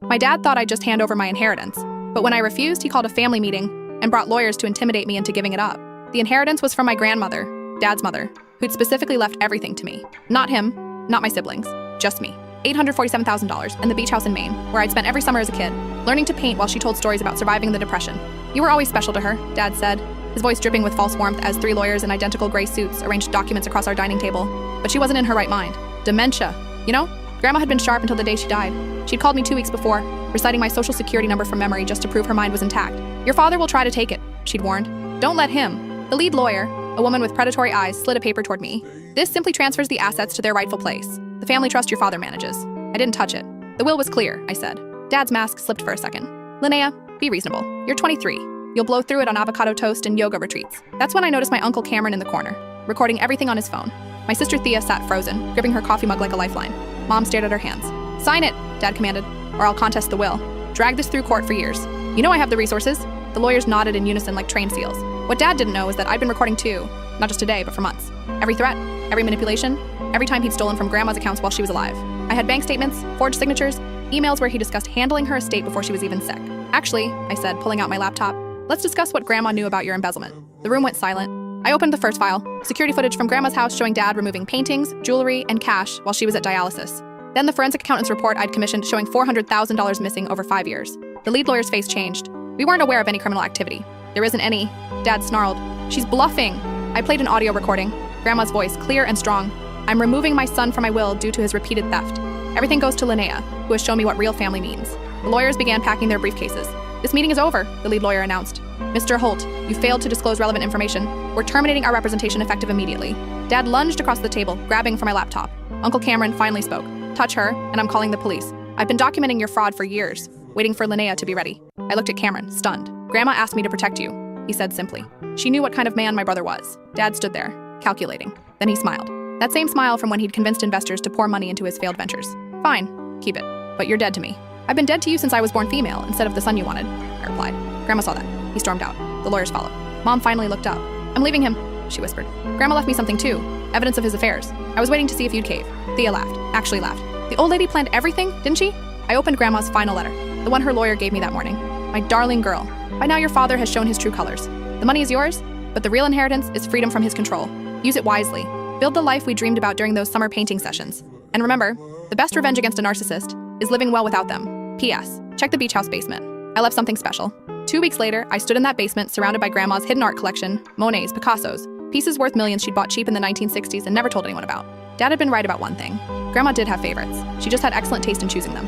My dad thought I'd just hand over my inheritance, but when I refused, he called a family meeting and brought lawyers to intimidate me into giving it up. The inheritance was from my grandmother, Dad's mother, who'd specifically left everything to me. Not him, not my siblings, just me. $847,000 in the beach house in Maine, where I'd spent every summer as a kid, learning to paint while she told stories about surviving the Depression. You were always special to her, Dad said, his voice dripping with false warmth as 3 lawyers in identical gray suits arranged documents across our dining table. But she wasn't in her right mind. Dementia. You know, Grandma had been sharp until the day she died. She'd called me 2 weeks before, reciting my social security number from memory just to prove her mind was intact. Your father will try to take it, she'd warned. Don't let him. The lead lawyer, a woman with predatory eyes, slid a paper toward me. This simply transfers the assets to their rightful place. The family trust your father manages. I didn't touch it. The will was clear, I said. Dad's mask slipped for a second. Linnea, be reasonable. You're 23. You'll blow through it on avocado toast and yoga retreats. That's when I noticed my Uncle Cameron in the corner, recording everything on his phone. My sister Thea sat frozen, gripping her coffee mug like a lifeline. Mom stared at her hands. Sign it, Dad commanded, or I'll contest the will. Drag this through court for years. You know I have the resources. The lawyers nodded in unison like trained seals. What Dad didn't know was that I'd been recording too, not just today, but for months. Every threat, every manipulation, every time he'd stolen from Grandma's accounts while she was alive. I had bank statements, forged signatures, emails where he discussed handling her estate before she was even sick. Actually, I said, pulling out my laptop, let's discuss what Grandma knew about your embezzlement. The room went silent. I opened the first file, security footage from Grandma's house showing Dad removing paintings, jewelry, and cash while she was at dialysis. Then the forensic accountant's report I'd commissioned showing $400,000 missing over 5 years. The lead lawyer's face changed. We weren't aware of any criminal activity. There isn't any. Dad snarled. She's bluffing. I played an audio recording. Grandma's voice, clear and strong. I'm removing my son from my will due to his repeated theft. Everything goes to Linnea, who has shown me what real family means. The lawyers began packing their briefcases. This meeting is over, the lead lawyer announced. Mr. Holt, you failed to disclose relevant information. We're terminating our representation effective immediately. Dad lunged across the table, grabbing for my laptop. Uncle Cameron finally spoke. Touch her, and I'm calling the police. I've been documenting your fraud for years, waiting for Linnea to be ready. I looked at Cameron, stunned. Grandma asked me to protect you, he said simply. She knew what kind of man my brother was. Dad stood there, calculating. Then he smiled. That same smile from when he'd convinced investors to pour money into his failed ventures. Fine, keep it. But you're dead to me. I've been dead to you since I was born female instead of the son you wanted, I replied. Grandma saw that. He stormed out. The lawyers followed. Mom finally looked up. I'm leaving him, she whispered. Grandma left me something too, evidence of his affairs. I was waiting to see if you'd cave. Thea laughed, actually laughed. The old lady planned everything, didn't she? I opened Grandma's final letter, the one her lawyer gave me that morning. My darling girl, by now your father has shown his true colors. The money is yours, but the real inheritance is freedom from his control. Use it wisely. Build the life we dreamed about during those summer painting sessions. And remember, the best revenge against a narcissist is living well without them. P.S. Check the beach house basement. I left something special. 2 weeks later, I stood in that basement surrounded by Grandma's hidden art collection, Monet's, Picasso's, pieces worth millions she'd bought cheap in the 1960s and never told anyone about. Dad had been right about one thing. Grandma did have favorites. She just had excellent taste in choosing them.